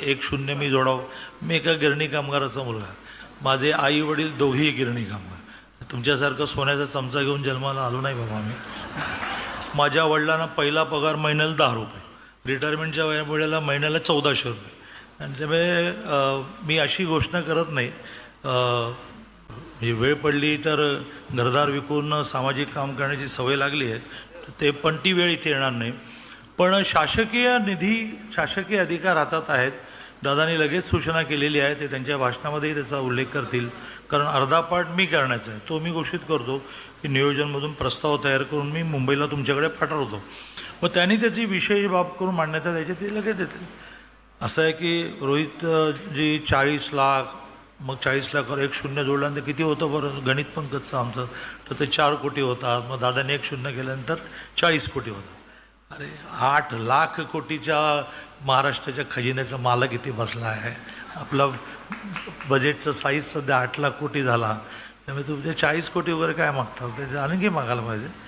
1-0 मी जोडावं. मी एका गिरणी कामगाराचा मुलगा, माझे आई वडील दोघेही गिरणी कामगार. तुमच्यासारखं सोन्याचा चमचा घेऊन जन्माला आलो नाही बाबा मी. माझ्या वडिलांना पहिला पगार महिन्याला 10 रुपये, रिटायरमेंटच्या वेळेला महिन्याला 1400 रुपये. आणि त्यामुळे मी अशी घोषणा करत नाही. म्हणजे वेळ पडली तर घरदार विकून सामाजिक काम करण्याची सवय लागली आहे, ते पण ती वेळ इथे येणार नाही. पण शासकीय निधी, शासकीय अधिकार हातात आहेत. दादांनी लगेच सूचना केलेली आहे, ते त्यांच्या भाषणामध्येही त्याचा उल्लेख करतील. कारण अर्धा पार्ट मी करण्याचा आहे, तो मी घोषित करतो की नियोजनमधून प्रस्ताव तयार करून मी मुंबईला तुमच्याकडे पाठवतो. मग त्यांनी त्याची विशेष बाब करून मान्यता द्यायची, ते लगेच देतील. असं आहे की रोहित जी 40 लाख, मग 40 लाखावर 1-0 जोडल्यानंतर किती होतं बरं गणित पंकजचं आमचं, तर ते 4 कोटी होतात. मग दादाने 1-0 केल्यानंतर 40 कोटी होतात. अरे 8 लाख कोटीच्या महाराष्ट्राच्या खजिन्याचा मालक इथे बसला आहे. आपला बजेटचं साईज सध्या 8 लाख कोटी झाला. त्यामुळे तुमचे 40 कोटी वगैरे काय मागतात, ते आणखी मागायला पाहिजे.